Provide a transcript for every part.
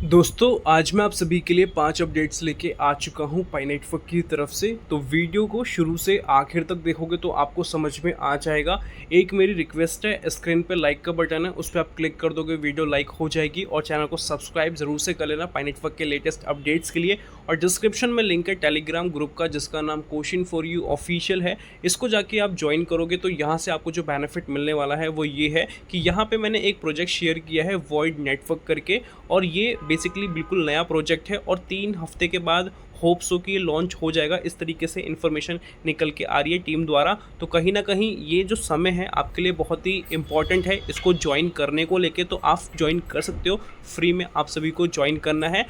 दोस्तों आज मैं आप सभी के लिए 5 अपडेट्स लेके आ चुका हूँ पाई नेटवर्क की तरफ से। तो वीडियो को शुरू से आखिर तक देखोगे तो आपको समझ में आ जाएगा। एक मेरी रिक्वेस्ट है, स्क्रीन पे लाइक का बटन है, उस पर आप क्लिक कर दोगे, वीडियो लाइक हो जाएगी। और चैनल को सब्सक्राइब जरूर से कर लेना पाई नेटवर्क के लेटेस्ट अपडेट्स के लिए। और डिस्क्रिप्शन में लिंक है टेलीग्राम ग्रुप का, जिसका नाम क्वेश्चन फॉर यू ऑफिशियल है। इसको जाके आप ज्वाइन करोगे तो यहाँ से आपको जो बेनिफिट मिलने वाला है वो ये है कि यहाँ पे मैंने एक प्रोजेक्ट शेयर किया है वॉइड नेटवर्क करके, और ये बेसिकली बिल्कुल नया प्रोजेक्ट है और 3 हफ्ते के बाद होप्स हो कि ये लॉन्च हो जाएगा। इस तरीके से इन्फॉर्मेशन निकल के आ रही है टीम द्वारा। तो कहीं ना कहीं ये जो समय है आपके लिए बहुत ही इंपॉर्टेंट है इसको ज्वाइन करने को लेके। तो आप ज्वाइन कर सकते हो, फ्री में आप सभी को ज्वाइन करना है।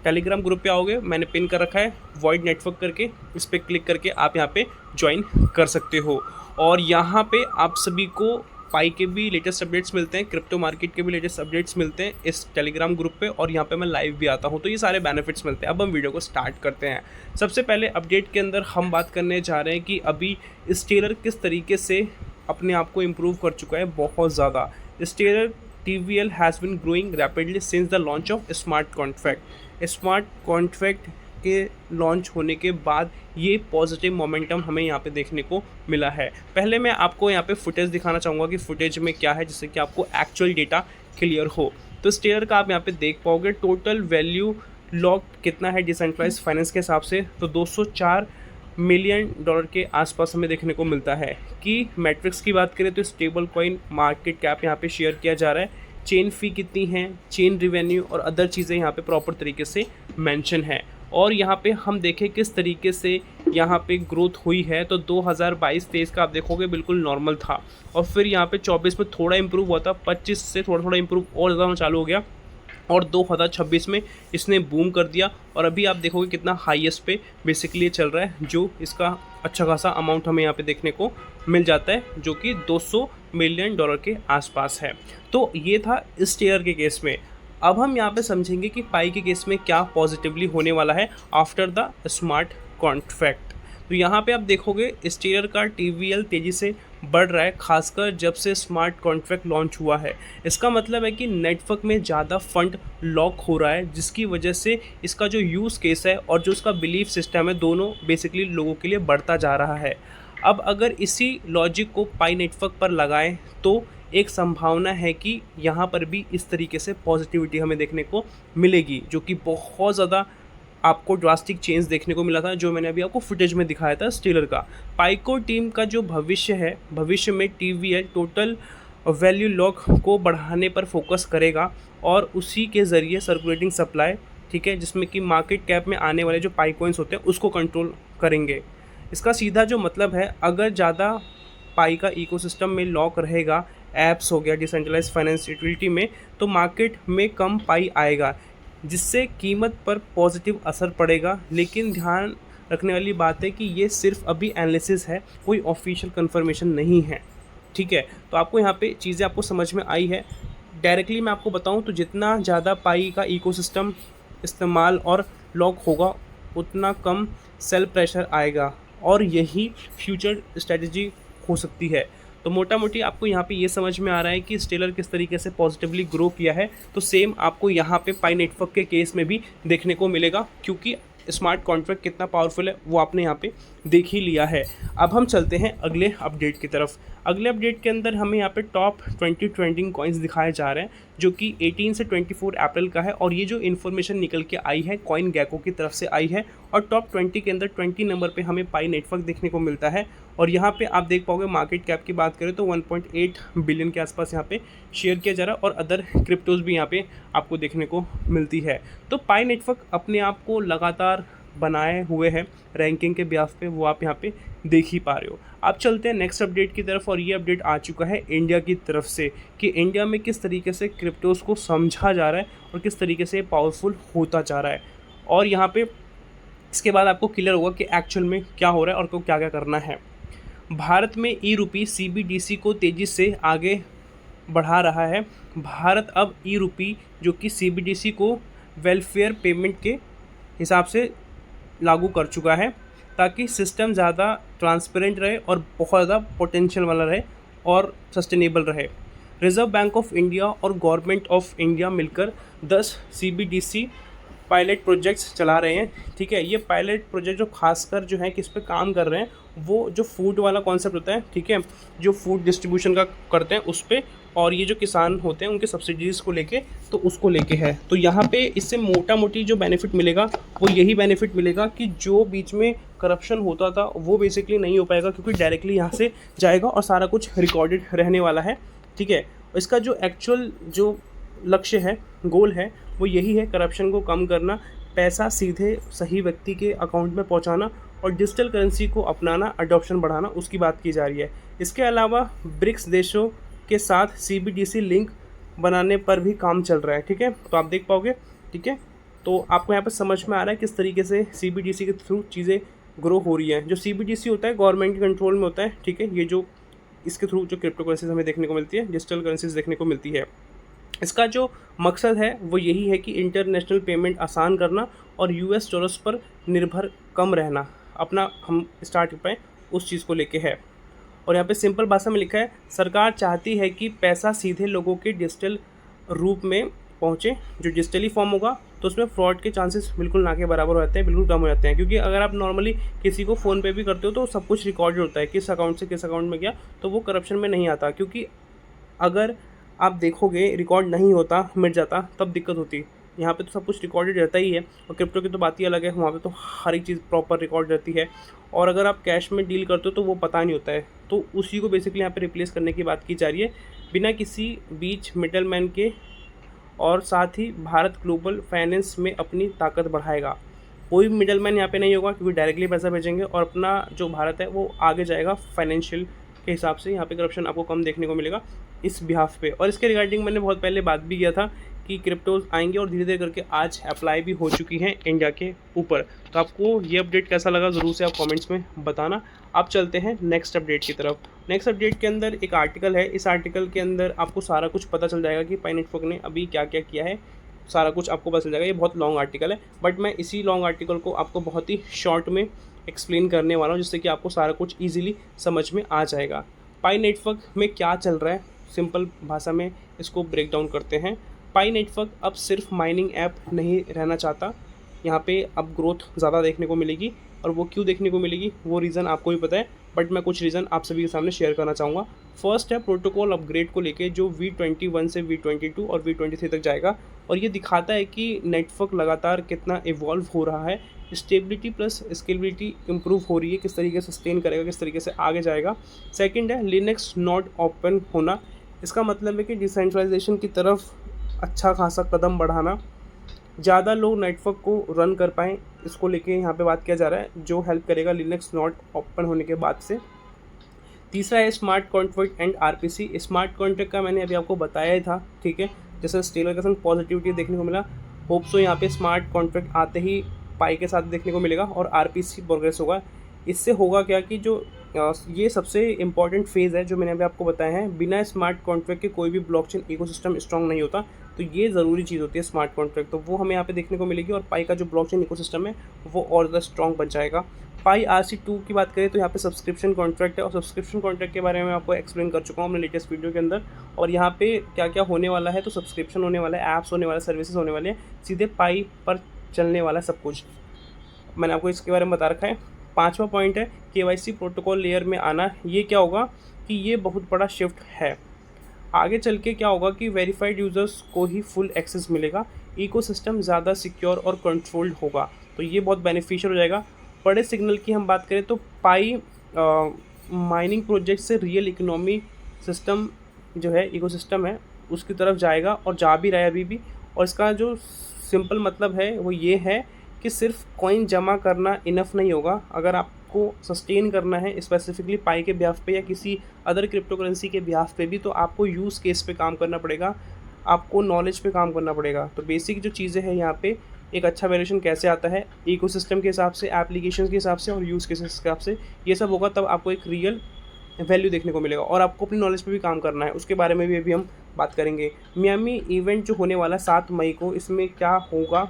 टेलीग्राम ग्रुप पे आओगे, मैंने पिन कर रखा है वॉइड नेटवर्क करके, इस पर क्लिक करके आप यहाँ पे ज्वाइन कर सकते हो। और यहाँ पे आप सभी को पाई के भी लेटेस्ट अपडेट्स मिलते हैं, क्रिप्टो मार्केट के भी लेटेस्ट अपडेट्स मिलते हैं इस टेलीग्राम ग्रुप पे, और यहाँ पे मैं लाइव भी आता हूँ। तो ये सारे बेनिफिट्स मिलते हैं। अब हम वीडियो को स्टार्ट करते हैं। सबसे पहले अपडेट के अंदर हम बात करने जा रहे हैं कि अभी स्टेलर किस तरीके से अपने आप को इम्प्रूव कर चुका है बहुत ज़्यादा। Stellar TVL has been growing rapidly since the launch of smart contract. Smart contract के लॉन्च होने के बाद ये पॉजिटिव मोमेंटम हमें यहाँ पे देखने को मिला है। पहले मैं आपको यहाँ पे फुटेज दिखाना चाहूँगा कि फुटेज में क्या है, जिससे कि आपको एक्चुअल डेटा क्लियर हो। तो स्टेलर का आप यहाँ पे देख पाओगे टोटल वैल्यू लॉक कितना है डिसेंट्रलाइज फाइनेंस के हिसाब से, तो $204 मिलियन के आसपास हमें देखने को मिलता है। कि मैट्रिक्स की बात करें तो स्टेबल कॉइन मार्केट कैप यहाँ पे शेयर किया जा रहा है, चेन फ़ी कितनी है, चेन रिवेन्यू और अदर चीज़ें यहाँ पे प्रॉपर तरीके से मेंशन है। और यहाँ पे हम देखें किस तरीके से यहाँ पे ग्रोथ हुई है, तो 2022-23 का आप देखोगे बिल्कुल नॉर्मल था, और फिर यहाँ पे 24 में थोड़ा इंप्रूव हुआ था, 25 से थोड़ा थोड़ा इंप्रूव और ज़्यादा होना चालू हो गया, और 2026 में इसने बूम कर दिया। और अभी आप देखोगे कितना हाईएस्ट पे बेसिकली चल रहा है, जो इसका अच्छा खासा अमाउंट हमें यहाँ पे देखने को मिल जाता है, जो कि $200 मिलियन के आसपास है। तो ये था इस शेयर के केस में। अब हम यहाँ पे समझेंगे कि पाई के केस में क्या पॉजिटिवली होने वाला है आफ्टर द स्मार्ट कॉन्ट्रैक्ट। तो यहाँ पे आप देखोगे स्टेलर का TVL तेज़ी से बढ़ रहा है, खासकर जब से स्मार्ट कॉन्ट्रैक्ट लॉन्च हुआ है। इसका मतलब है कि नेटवर्क में ज़्यादा फंड लॉक हो रहा है, जिसकी वजह से इसका जो यूज़ केस है और जो इसका बिलीफ सिस्टम है, दोनों बेसिकली लोगों के लिए बढ़ता जा रहा है। अब अगर इसी लॉजिक को पाई नेटवर्क पर लगाएं तो एक संभावना है कि यहाँ पर भी इस तरीके से पॉजिटिविटी हमें देखने को मिलेगी, जो कि बहुत ज़्यादा आपको ड्रास्टिक चेंज देखने को मिला था, जो मैंने अभी आपको फुटेज में दिखाया था स्टेलर का। पाइको टीम का जो भविष्य है, भविष्य में TVL टोटल वैल्यू लॉक को बढ़ाने पर फोकस करेगा, और उसी के ज़रिए सर्कुलेटिंग सप्लाई, ठीक है, जिसमें कि मार्केट कैप में आने वाले जो पाई कॉइन्स होते हैं उसको कंट्रोल करेंगे। इसका सीधा जो मतलब है, अगर ज़्यादा पाई का इकोसिस्टम में लॉक रहेगा, ऐप्स हो गया, डिसेंट्रलाइज फाइनेंस यूटिलिटी में, तो मार्केट में कम पाई आएगा, जिससे कीमत पर पॉजिटिव असर पड़ेगा। लेकिन ध्यान रखने वाली बात है कि ये सिर्फ अभी एनालिसिस है, कोई ऑफिशियल कंफर्मेशन नहीं है, ठीक है। तो आपको यहाँ पे चीज़ें आपको समझ में आई है। डायरेक्टली मैं आपको बताऊँ तो जितना ज़्यादा पाई का इकोसिस्टम इस्तेमाल और लॉक होगा, उतना कम सेल प्रेशर आएगा, और यही फ्यूचर स्ट्रेटजी हो सकती है। तो मोटा मोटी आपको यहाँ पे ये समझ में आ रहा है कि स्टेलर किस तरीके से पॉजिटिवली ग्रो किया है। तो सेम आपको यहाँ पे पाई नेटवर्क के केस में भी देखने को मिलेगा, क्योंकि स्मार्ट कॉन्ट्रैक्ट कितना पावरफुल है वो आपने यहाँ पे देख ही लिया है। अब हम चलते हैं अगले अपडेट की तरफ। अगले अपडेट के अंदर हमें यहाँ पे टॉप 20 ट्रेंडिंग कॉइन्स दिखाए जा रहे हैं, जो कि 18 से 24 अप्रैल का है। और ये जो इन्फॉर्मेशन निकल के आई है कॉइन गैको की तरफ से आई है, और टॉप 20 के अंदर 20 नंबर पे हमें पाई नेटवर्क देखने को मिलता है। और यहाँ पे आप देख पाओगे मार्केट कैप की बात करें तो 1.8 बिलियन के आसपास यहाँ पे शेयर किया जा रहा है, और अदर क्रिप्टोज भी यहाँ पे आपको देखने को मिलती है। तो पाई नेटवर्क अपने आप को लगातार बनाए हुए हैं रैंकिंग के ब्यास पे, वो आप यहाँ पे देख ही पा रहे हो। आप चलते हैं नेक्स्ट अपडेट की तरफ, और ये अपडेट आ चुका है इंडिया की तरफ से कि इंडिया में किस तरीके से क्रिप्टोज को समझा जा रहा है और किस तरीके से पावरफुल होता जा रहा है। और यहाँ पे इसके बाद आपको क्लियर होगा कि एक्चुअल में क्या हो रहा है और को क्या क्या करना है। भारत में ई-रूपी CBDC को तेज़ी से आगे बढ़ा रहा है। भारत अब ई-रूपी जो कि CBDC को वेलफेयर पेमेंट के हिसाब से लागू कर चुका है, ताकि सिस्टम ज़्यादा ट्रांसपेरेंट रहे और बहुत ज़्यादा पोटेंशियल वाला रहे और सस्टेनेबल रहे। रिजर्व बैंक ऑफ इंडिया और गवर्नमेंट ऑफ इंडिया मिलकर 10 CBDC पायलट प्रोजेक्ट्स चला रहे हैं। ठीक है, ये पायलट प्रोजेक्ट जो खासकर जो है किस पे काम कर रहे हैं, वो जो फूड वाला कॉन्सेप्ट होता है, ठीक है, जो फूड डिस्ट्रीब्यूशन का करते हैं उस पे, और ये जो किसान होते हैं उनके सब्सिडीज़ को लेके, तो उसको लेके है। तो यहाँ पे इससे मोटा मोटी जो बेनिफिट मिलेगा वो यही बेनिफिट मिलेगा कि जो बीच में करप्शन होता था वो बेसिकली नहीं हो पाएगा, क्योंकि डायरेक्टली यहाँ से जाएगा और सारा कुछ रिकॉर्डेड रहने वाला है। ठीक है, इसका जो एक्चुअल जो लक्ष्य है, गोल है, वो यही है, करप्शन को कम करना, पैसा सीधे सही व्यक्ति के अकाउंट में पहुंचाना और डिजिटल करेंसी को अपनाना, अडॉप्शन बढ़ाना, उसकी बात की जा रही है। इसके अलावा ब्रिक्स देशों के साथ CBDC लिंक बनाने पर भी काम चल रहा है। ठीक है, तो आप देख पाओगे। ठीक है, तो आपको यहाँ पर समझ में आ रहा है किस तरीके से CBDC के थ्रू चीज़ें ग्रो हो रही हैं। जो CBDC होता है गवर्नमेंट के कंट्रोल में होता है। ठीक है, ये जो इसके थ्रू जो क्रिप्टो करेंसीज हमें देखने को मिलती है, डिजिटल करेंसीज देखने को मिलती है, इसका जो मकसद है वो यही है कि इंटरनेशनल पेमेंट आसान करना और US डॉलर्स पर निर्भर कम रहना, अपना हम स्टार्ट कर पाएँ उस चीज़ को लेके है। और यहाँ पे सिंपल भाषा में लिखा है, सरकार चाहती है कि पैसा सीधे लोगों के डिजिटल रूप में पहुँचे। जो डिजिटली फॉर्म होगा तो उसमें फ्रॉड के चांसेस बिल्कुल ना के बराबर हो जाते हैं, बिल्कुल कम हो जाते हैं, क्योंकि अगर आप नॉर्मली किसी को फ़ोन पे भी करते हो तो सब कुछ रिकॉर्डेड होता है, किस अकाउंट से किस अकाउंट में गया, तो वो करप्शन में नहीं आता। क्योंकि अगर आप देखोगे रिकॉर्ड नहीं होता, मिट जाता, तब दिक्कत होती। यहाँ पे तो सब कुछ रिकॉर्डेड रहता ही है, और क्रिप्टो की तो बात ही अलग है, वहाँ पे तो हर एक चीज़ प्रॉपर रिकॉर्ड रहती है। और अगर आप कैश में डील करते हो तो वो पता नहीं होता है, तो उसी को बेसिकली यहाँ पे रिप्लेस करने की बात की जा रही है, बिना किसी बीच मिडलमैन के। और साथ ही भारत ग्लोबल फाइनेंस में अपनी ताकत बढ़ाएगा। कोई भी मिडलमैन यहाँ पे नहीं होगा, क्योंकि डायरेक्टली पैसा भेजेंगे और अपना जो भारत है वो आगे जाएगा फाइनेंशियल के हिसाब से। यहाँ पे करप्शन आपको कम देखने को मिलेगा इस बिहाफ पे। और इसके रिगार्डिंग मैंने बहुत पहले बात भी किया था कि क्रिप्टोज आएंगे, और धीरे धीरे करके आज अप्लाई भी हो चुकी हैं इंडिया के ऊपर। तो आपको ये अपडेट कैसा लगा ज़रूर से आप कमेंट्स में बताना। आप चलते हैं नेक्स्ट अपडेट की तरफ। नेक्स्ट अपडेट के अंदर एक आर्टिकल है, इस आर्टिकल के अंदर आपको सारा कुछ पता चल जाएगा कि पाई नेटवर्क ने अभी क्या क्या किया है, सारा कुछ आपको पता चल जाएगा। ये बहुत लॉन्ग आर्टिकल है, बट मैं इसी लॉन्ग आर्टिकल को आपको बहुत ही शॉर्ट में एक्सप्लेन करने वाला हूँ, जिससे कि आपको सारा कुछ ईजिली समझ में आ जाएगा। पाई नेटवर्क में क्या चल रहा है, सिंपल भाषा में इसको ब्रेक डाउन करते हैं। पाई नेटवर्क अब सिर्फ माइनिंग ऐप नहीं रहना चाहता, यहाँ पे अब ग्रोथ ज़्यादा देखने को मिलेगी। और वो क्यों देखने को मिलेगी वो रीज़न आपको भी पता है, बट मैं कुछ रीज़न आप सभी के सामने शेयर करना चाहूँगा। फर्स्ट है प्रोटोकॉल अपग्रेड को लेके, जो V21 से V22 और V23 तक जाएगा, और ये दिखाता है कि नेटवर्क लगातार कितना इवॉल्व हो रहा है, स्टेबिलिटी प्लस स्केलेबिलिटी इंप्रूव हो रही है, किस तरीके से सस्टेन करेगा, किस तरीके से आगे जाएगा। सेकंड है लिनक्स नोड ओपन होना, इसका मतलब है कि डिसेंट्रलाइजेशन की तरफ अच्छा खासा कदम बढ़ाना, ज़्यादा लोग नेटवर्क को रन कर पाएँ, इसको लेके यहाँ पे बात किया जा रहा है, जो हेल्प करेगा लिनक्स नोड ओपन होने के बाद से। तीसरा है smart contract and RPC। Smart contract का मैंने अभी आपको बताया ही था, ठीक है, जैसे स्टेलर के संग पॉजिटिविटी देखने को मिला, होप सो यहाँ पे स्मार्ट कॉन्ट्रैक्ट आते ही पाई के साथ देखने को मिलेगा और RPC प्रोग्रेस होगा। इससे होगा क्या कि जो ये सबसे इम्पॉर्टेंट फेज़ है जो मैंने अभी आपको बताया है, बिना स्मार्ट कॉन्ट्रैक्ट के कोई भी ब्लॉकचेन इकोसिस्टम स्ट्रॉन्ग नहीं होता, तो ये ज़रूरी चीज़ होती है स्मार्ट कॉन्ट्रैक्ट, तो वो हमें यहाँ पे देखने को मिलेगी, और पाई का जो ब्लॉकचेन इकोसिस्टम है वो और ज़्यादा स्ट्रॉन्ग बन जाएगा। पाई RC2 की बात करें तो यहाँ पे सब्सक्रिप्शन कॉन्ट्रैक्ट है, और सब्सक्रिप्शन कॉन्ट्रैक्ट के बारे में आपको एक्सप्लेन कर चुका हूँ अपने लेटेस्ट वीडियो के अंदर। और यहाँ पे क्या क्या होने वाला है, तो सब्सक्रिप्शन होने वाला है, ऐप्स होने वाला है, सर्विसेज होने वाले हैं, सीधे पाई पर चलने वाला है सब कुछ, मैंने आपको इसके बारे में बता रखा है। पाँचवा पॉइंट है KYC प्रोटोकॉल लेयर में आना। ये क्या होगा कि ये बहुत बड़ा शिफ्ट है, आगे चल के क्या होगा कि वेरीफाइड यूज़र्स को ही फुल एक्सेस मिलेगा, इकोसिस्टम ज़्यादा सिक्योर और कंट्रोल्ड होगा, तो ये बहुत बेनिफिशियल हो जाएगा। बड़े सिग्नल की हम बात करें तो पाई माइनिंग प्रोजेक्ट से रियल इकोनॉमी सिस्टम जो है, इकोसिस्टम है, उसकी तरफ जाएगा, और जा भी रहा है अभी भी। और इसका जो सिंपल मतलब है वो ये है कि सिर्फ कॉइन जमा करना इनफ नहीं होगा, अगर आपको सस्टेन करना है स्पेसिफिकली पाई के बिहाफ पे या किसी अदर क्रिप्टो करेंसी के बिहाफ पे भी, तो आपको यूज़ केस पे काम करना पड़ेगा, आपको नॉलेज पे काम करना पड़ेगा। तो बेसिक जो चीज़ें हैं यहाँ पे, एक अच्छा वैल्यूएशन कैसे आता है इकोसिस्टम के हिसाब से, एप्लीकेशन के हिसाब से और यूज़ केसेस के हिसाब से, ये सब होगा तब आपको एक रियल वैल्यू देखने को मिलेगा। और आपको अपनी नॉलेज पे भी काम करना है, उसके बारे में भी अभी हम बात करेंगे। मियामी इवेंट जो होने वाला 7 मई को, इसमें क्या होगा,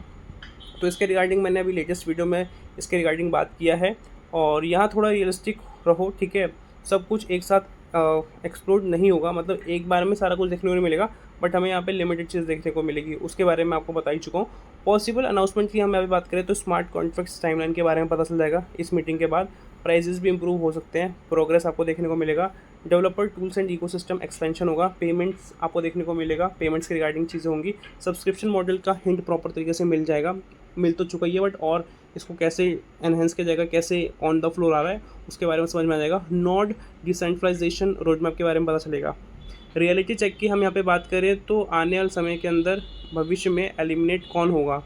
तो इसके रिगार्डिंग मैंने अभी लेटेस्ट वीडियो में इसके रिगार्डिंग बात किया है। और यहाँ थोड़ा रियलिस्टिक रहो, ठीक है, सब कुछ एक साथ एक्सप्लोर नहीं होगा, मतलब एक बार में सारा कुछ देखने को नहीं मिलेगा, बट हमें यहाँ पे लिमिटेड चीज़ देखने को मिलेगी। उसके बारे में आपको बता ही चुका हूँ। पॉसिबल अनाउंसमेंट की हम अभी बात करें तो स्मार्ट कॉन्ट्रैक्ट्स टाइमलाइन के बारे में पता चल जाएगा इस मीटिंग के बाद। प्राइजेस भी इंप्रूव हो सकते हैं, प्रोग्रेस आपको देखने को मिलेगा। Developer tools and ecosystem expansion होगा, पेमेंट्स आपको देखने को मिलेगा, पेमेंट्स के रिगार्डिंग चीज़ें होंगी। सब्सक्रिप्शन मॉडल का हिंट प्रॉपर तरीके से मिल जाएगा, मिल तो चुका ही है, बट और इसको कैसे एनहेंस किया जाएगा, कैसे ऑन द फ्लोर आ रहा है, उसके बारे में समझ में आ जाएगा। नोड डिसेंट्रलाइजेशन रोड मैप के बारे में पता चलेगा। रियलिटी चेक की हम यहाँ पे बात करें तो आने वाले समय के अंदर भविष्य में एलिमिनेट कौन होगा,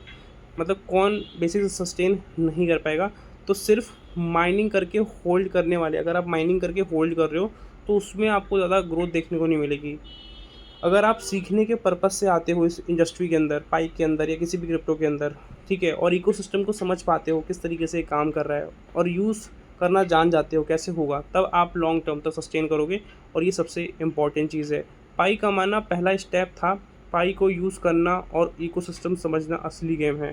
मतलब कौन बेसिक सस्टेन नहीं कर पाएगा। तो सिर्फ माइनिंग करके होल्ड करने वाले, अगर आप माइनिंग करके होल्ड कर रहे हो तो उसमें आपको ज़्यादा ग्रोथ देखने को नहीं मिलेगी। अगर आप सीखने के पर्पस से आते हो इस इंडस्ट्री के अंदर, पाइक के अंदर या किसी भी क्रिप्टो के अंदर, ठीक है, और इकोसिस्टम को समझ पाते हो किस तरीके से काम कर रहा है और यूज़ करना जान जाते हो कैसे होगा, तब आप लॉन्ग टर्म तक सस्टेन करोगे। और ये सबसे इम्पॉर्टेंट चीज़ है। पाई कमाना पहला स्टेप था, पाई को यूज़ करना और इकोसिस्टम समझना असली गेम है।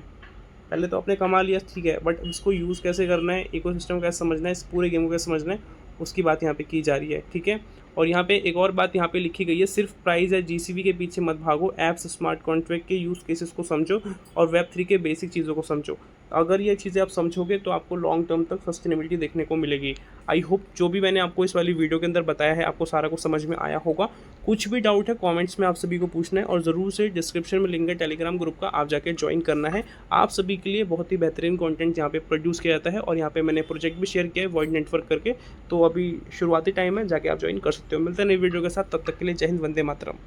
पहले तो आपने कमा लिया, ठीक है, बट इसको यूज़ कैसे करना है, इकोसिस्टम कैसे समझना है, इस पूरे गेम को कैसे समझना है, उसकी बात यहाँ पे की जा रही है, ठीक है। और यहाँ पे एक और बात यहाँ पे लिखी गई है, सिर्फ प्राइस या जीसीबी के पीछे मत भागो, ऐप्स स्मार्ट कॉन्ट्रैक्ट के यूज़ केसेस को समझो और वेब3 के बेसिक चीज़ों को समझो। अगर ये चीज़ें आप समझोगे तो आपको लॉन्ग टर्म तक सस्टेनेबिलिटी देखने को मिलेगी। आई होप जो भी मैंने आपको इस वाली वीडियो के अंदर बताया है आपको सारा कुछ समझ में आया होगा। कुछ भी डाउट है कमेंट्स में आप सभी को पूछना है, और ज़रूर से डिस्क्रिप्शन में लिंक है टेलीग्राम ग्रुप का, आप जाके ज्वाइन करना है। आप सभी के लिए बहुत ही बेहतरीन कंटेंट यहाँ पे प्रोड्यूस किया जाता है, और यहाँ पे मैंने प्रोजेक्ट भी शेयर किया है वॉइड नेटवर्क करके, तो अभी शुरुआती टाइम है, जाके आप ज्वाइन कर सकते हो। मिलते हैं नई वीडियो के साथ, तब तक के लिए जय हिंद, वंदे मातरम।